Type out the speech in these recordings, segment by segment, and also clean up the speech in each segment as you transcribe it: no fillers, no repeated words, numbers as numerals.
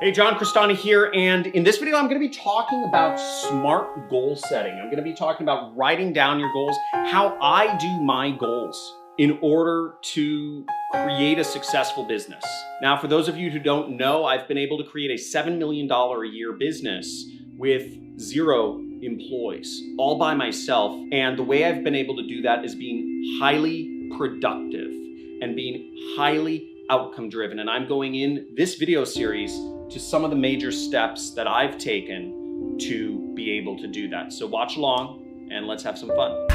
Hey, John CRESTANI here, and in this video I'm going to be talking about smart goal setting. I'm going to be talking about writing down your goals, how I do my goals in order to create a successful business. Now, for those of you who don't know, I've been able to create a $7 million a year business with 0 employees, all by myself. And the way I've been able to do that is being highly productive and being highly outcome driven. And I'm going in this video series to some of the major steps that I've taken to be able to do that. So watch along and let's have some fun.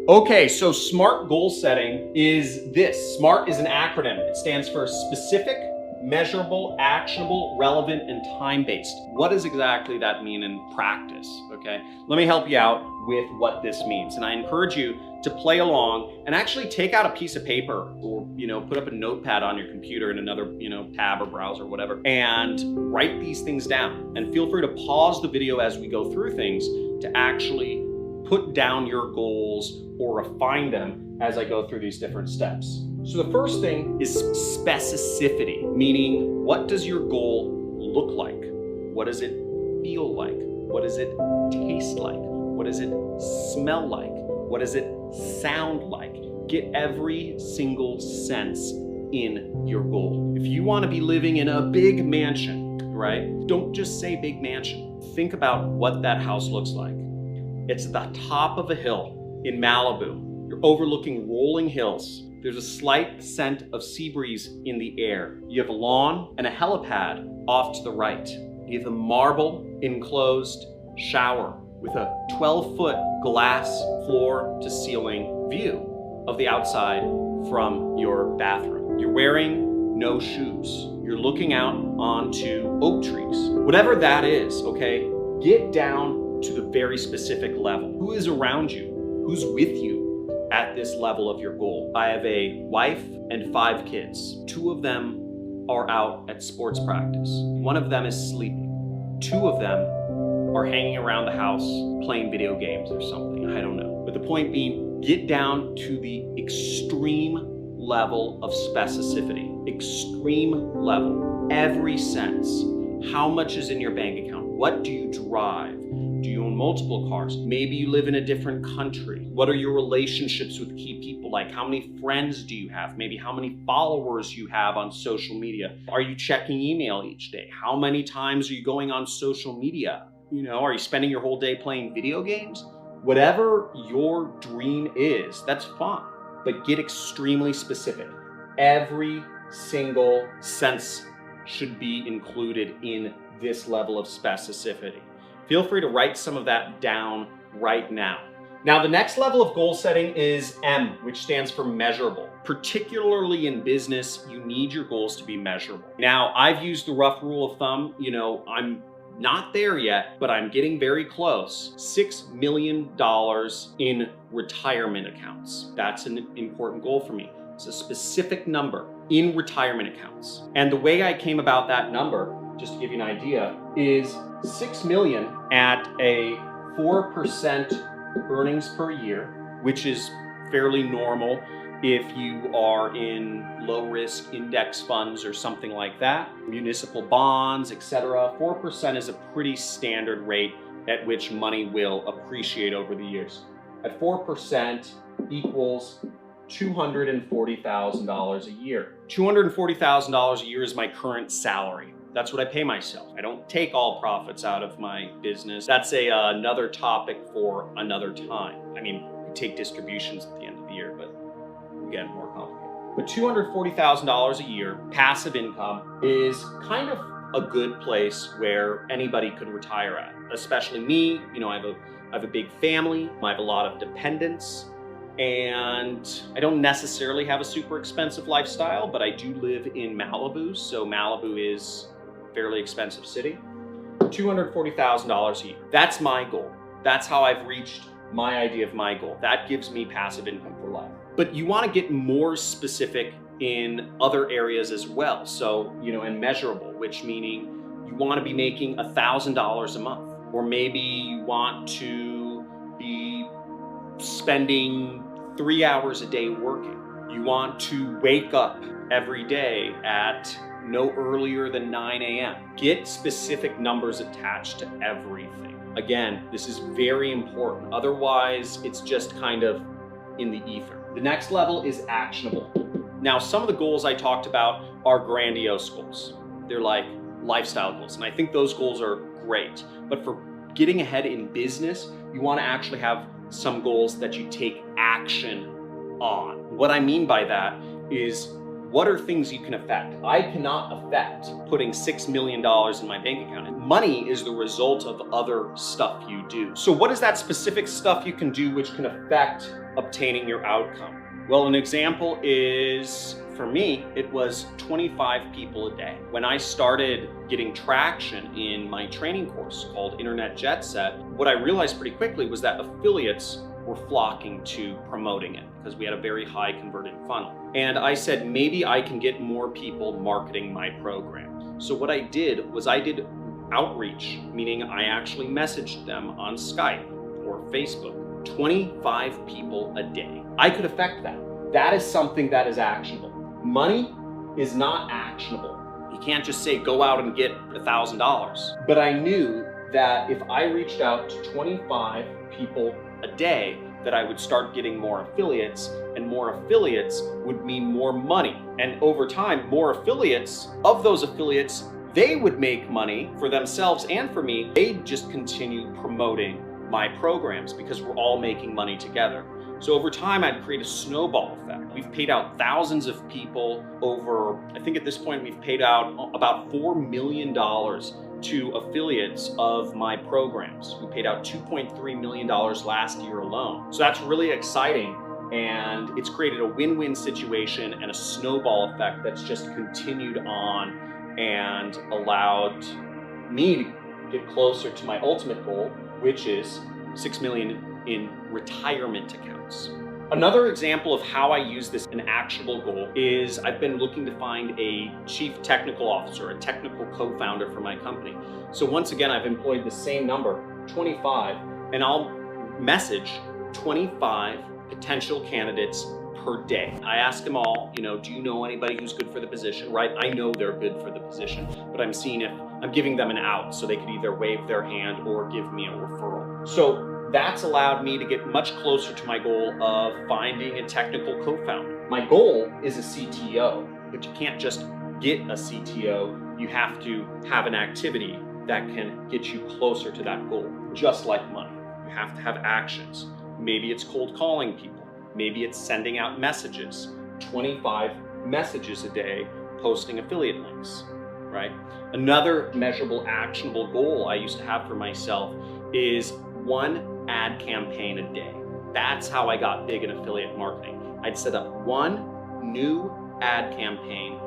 Okay, so SMART goal setting is this. SMART is an acronym. It stands for specific, measurable, actionable, relevant, and time-based. What does exactly that mean in practice? Okay, let me help you out with what this means. And I encourage you to play along and actually take out a piece of paper or, put up a notepad on your computer in another, tab or browser or whatever, and write these things down. And feel free to pause the video as we go through things to actually put down your goals or refine them as I go through these different steps. So the first thing is specificity, meaning what does your goal look like? What does it feel like? What does it taste like? What does it smell like? What does it sound like? Get every single sense in your goal. If you want to be living in a big mansion, right? Don't just say big mansion. Think about what that house looks like. It's at the top of a hill in Malibu. You're overlooking rolling hills. There's a slight scent of sea breeze in the air. You have a lawn and a helipad off to the right. You have a marble enclosed shower with a 12-foot glass floor to ceiling view of the outside from your bathroom. You're wearing no shoes. You're looking out onto oak trees. Whatever that is, okay, get down to the very specific level. Who is around you? Who's with you at this level of your goal? I have a wife and 5 kids. 2 of them are out at sports practice. 1 of them is sleeping. 2 of them are hanging around the house playing video games or something. I don't know. But the point being, get down to the extreme level of specificity. Extreme level. Every sense. How much is in your bank account? What do you drive? Do you own multiple cars? Maybe you live in a different country. What are your relationships with key people like? How many friends do you have? Maybe how many followers you have on social media? Are you checking email each day? How many times are you going on social media? Are you spending your whole day playing video games? Whatever your dream is, that's fine, but get extremely specific. Every single sense should be included in this level of specificity. Feel free to write some of that down right now. Now, the next level of goal setting is M, which stands for measurable. Particularly in business, you need your goals to be measurable. Now, I've used the rough rule of thumb. I'm not there yet, but I'm getting very close. $6 million in retirement accounts. That's an important goal for me. It's a specific number in retirement accounts. And the way I came about that number, just to give you an idea, is 6 million at a 4% earnings per year, which is fairly normal if you are in low-risk index funds or something like that, municipal bonds, etc. 4% is a pretty standard rate at which money will appreciate over the years. At 4% equals $240,000 a year. $240,000 a year is my current salary. That's what I pay myself. I don't take all profits out of my business. That's another topic for another time. I mean, we take distributions at the end of the year, but again, more complicated. But $240,000 a year, passive income, is kind of a good place where anybody could retire at, especially me. I have a big family. I have a lot of dependents. And I don't necessarily have a super expensive lifestyle, but I do live in Malibu. So Malibu is a fairly expensive city. $240,000 a year. That's my goal. That's how I've reached my idea of my goal. That gives me passive income for life. But you want to get more specific in other areas as well. So, and measurable, which meaning you want to be making $1,000 a month, or maybe you want to be spending 3 hours a day working. You want to wake up every day at no earlier than 9 a.m. Get specific numbers attached to everything. Again, this is very important. Otherwise, it's just kind of in the ether. The next level is actionable. Now, some of the goals I talked about are grandiose goals. They're like lifestyle goals, and I think those goals are great. But for getting ahead in business, you want to actually have some goals that you take action on. What I mean by that is, what are things you can affect? I cannot affect putting $6 million in my bank account. Money is the result of other stuff you do. So what is that specific stuff you can do which can affect obtaining your outcome? Well, an example is, for me, it was 25 people a day. When I started getting traction in my training course called Internet Jet Set, what I realized pretty quickly was that affiliates were flocking to promoting it because we had a very high converting funnel. And I said, maybe I can get more people marketing my program. So what I did was I did outreach, meaning I actually messaged them on Skype or Facebook, 25 people a day. I could affect that. That is something that is actionable. Money is not actionable. You can't just say, go out and get $1,000. But I knew that if I reached out to 25 people a day, that I would start getting more affiliates, and more affiliates would mean more money. And over time, more affiliates, of those affiliates, they would make money for themselves and for me. They'd just continue promoting my programs because we're all making money together. So over time, I'd create a snowball effect. We've paid out thousands of people over, I think at this point, we've paid out about $4 million to affiliates of my programs. We paid out $2.3 million last year alone. So that's really exciting. And it's created a win-win situation and a snowball effect that's just continued on and allowed me to get closer to my ultimate goal, which is 6 million in retirement accounts. Another example of how I use this an actionable goal is I've been looking to find a chief technical officer, a technical co-founder for my company. So once again, I've employed the same number, 25, and I'll message 25 potential candidates per day. I ask them all, do you know anybody who's good for the position, right? I know they're good for the position, but I'm seeing if I'm giving them an out so they could either wave their hand or give me a referral. So that's allowed me to get much closer to my goal of finding a technical co-founder. My goal is a CTO, but you can't just get a CTO. You have to have an activity that can get you closer to that goal, just like money. You have to have actions. Maybe it's cold calling people. Maybe it's sending out messages, 25 messages a day, posting affiliate links, right? Another measurable, actionable goal I used to have for myself is 1 ad campaign a day. That's how I got big in affiliate marketing. I'd set up 1 new ad campaign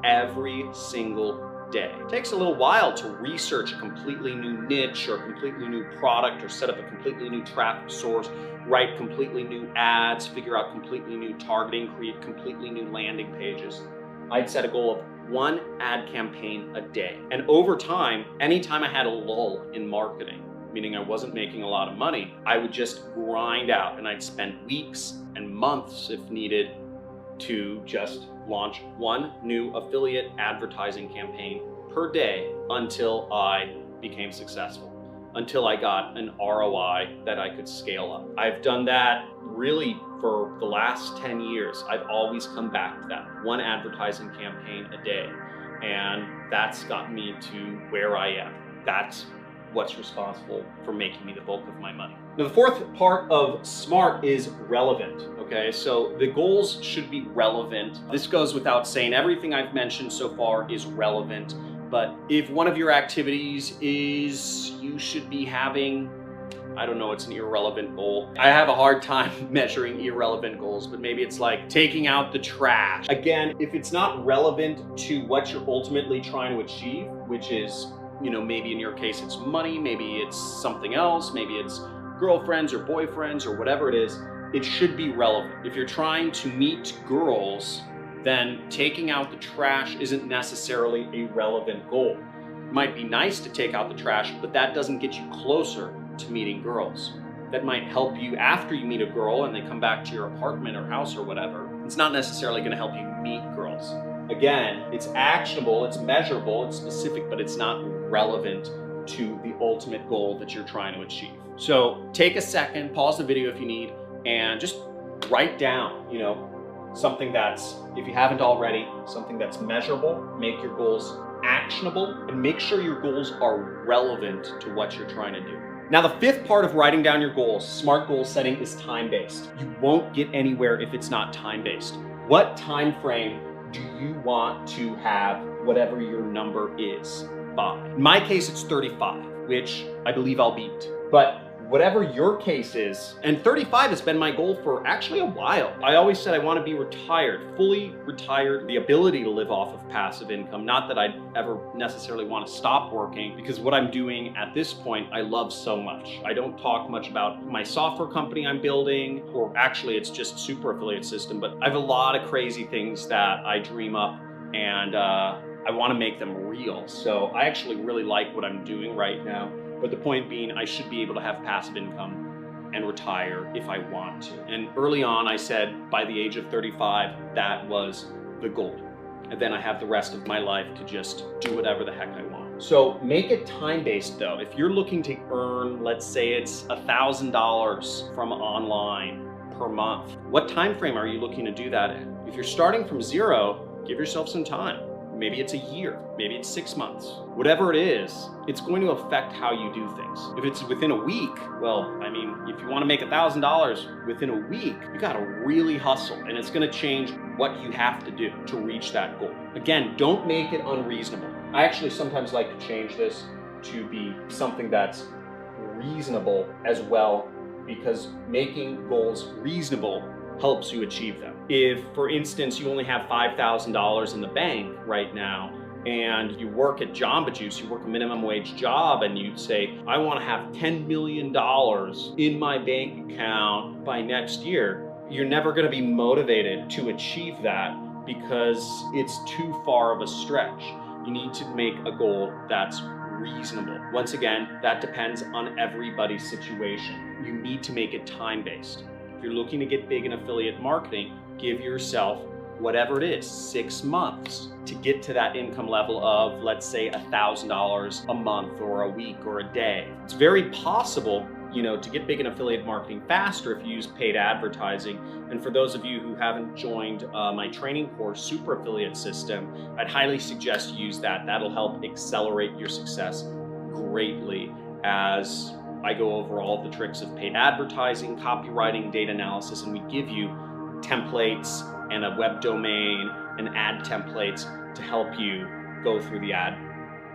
every single day. It takes a little while to research a completely new niche or a completely new product or set up a completely new traffic source, write completely new ads, figure out completely new targeting, create completely new landing pages. I'd set a goal of 1 ad campaign a day. And over time, anytime I had a lull in marketing, meaning I wasn't making a lot of money, I would just grind out and I'd spend weeks and months if needed to just launch 1 new affiliate advertising campaign per day until I became successful, until I got an ROI that I could scale up. I've done that really for the last 10 years. I've always come back to that 1 advertising campaign a day. And that's got me to where I am. That's what's responsible for making me the bulk of my money. Now, the fourth part of SMART is relevant, okay? So the goals should be relevant. This goes without saying. Everything I've mentioned so far is relevant, but if one of your activities is you should be having, I don't know, it's an irrelevant goal. I have a hard time measuring irrelevant goals, but maybe it's like taking out the trash. Again, if it's not relevant to what you're ultimately trying to achieve, which is, maybe in your case it's money, maybe it's something else, maybe it's girlfriends or boyfriends or whatever it is, it should be relevant. If you're trying to meet girls, then taking out the trash isn't necessarily a relevant goal. It might be nice to take out the trash, but that doesn't get you closer to meeting girls. that might help you after you meet a girl and they come back to your apartment or house or whatever, it's not necessarily going to help you meet girls. Again, it's actionable, it's measurable, it's specific, but it's not relevant to the ultimate goal that you're trying to achieve. So take a second, pause the video if you need, and just write down, something that's, if you haven't already, something that's measurable. Make your goals actionable, and make sure your goals are relevant to what you're trying to do. Now, the fifth part of writing down your goals, smart goal setting, is time-based. You won't get anywhere if it's not time-based. What time frame do you want to have whatever your number is by? In my case, it's 35, which I believe I'll beat. But whatever your case is, and 35 has been my goal for actually a while. I always said I want to be retired, fully retired, the ability to live off of passive income. Not that I'd ever necessarily want to stop working, because what I'm doing at this point, I love so much. I don't talk much about my software company I'm building, or actually it's just super affiliate system, but I have a lot of crazy things that I dream up, and I want to make them real. So I actually really like what I'm doing right now. But the point being, I should be able to have passive income and retire if I want to. And early on, I said by the age of 35, that was the goal. And then I have the rest of my life to just do whatever the heck I want. So make it time-based though. If you're looking to earn, let's say it's $1,000 from online per month, what time frame are you looking to do that in? If you're starting from zero, give yourself some time. Maybe it's a year, maybe it's 6 months. Whatever it is, it's going to affect how you do things. If it's within a week, well, I mean, if you want to make $1,000 within a week, you gotta really hustle, and it's gonna change what you have to do to reach that goal. Again, don't make it unreasonable. I actually sometimes like to change this to be something that's reasonable as well, because making goals reasonable helps you achieve them. If, for instance, you only have $5,000 in the bank right now, and you work at Jamba Juice, you work a minimum wage job, and you say, I want to have $10 million in my bank account by next year, you're never going to be motivated to achieve that because it's too far of a stretch. You need to make a goal that's reasonable. Once again, that depends on everybody's situation. You need to make it time-based. If you're looking to get big in affiliate marketing, give yourself whatever it is, 6 months to get to that income level of, let's say, $1,000 a month or a week or a day. It's very possible, to get big in affiliate marketing faster if you use paid advertising. And for those of you who haven't joined my training course, Super Affiliate System, I'd highly suggest you use that. That'll help accelerate your success greatly as I go over all the tricks of paid advertising, copywriting, data analysis, and we give you templates and a web domain and ad templates to help you go through the ad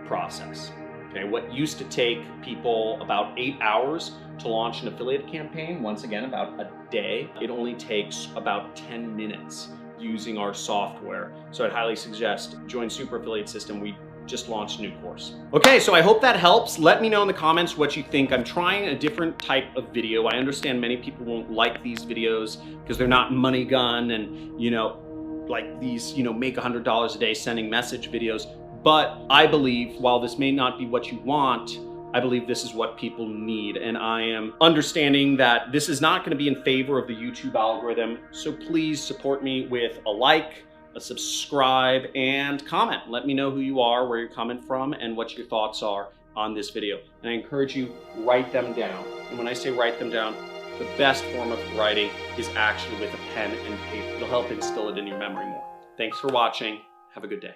process. Okay, what used to take people about 8 hours to launch an affiliate campaign, once again, about a day, it only takes about 10 minutes using our software. So I'd highly suggest join Super Affiliate System. We just launched a new course. Okay, so I hope that helps. Let me know in the comments what you think. I'm trying a different type of video. I understand many people won't like these videos because they're not money gun and, like these, make $100 a day sending message videos. But I believe, while this may not be what you want, I believe this is what people need. And I am understanding that this is not going to be in favor of the YouTube algorithm. So please support me with a like, a subscribe, and comment. Let me know who you are, where you're coming from, and what your thoughts are on this video. And I encourage you, write them down. And when I say write them down, the best form of writing is actually with a pen and paper. It'll help instill it in your memory more. Thanks for watching. Have a good day.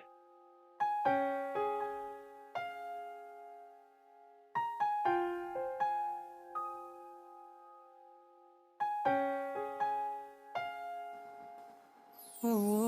Oh.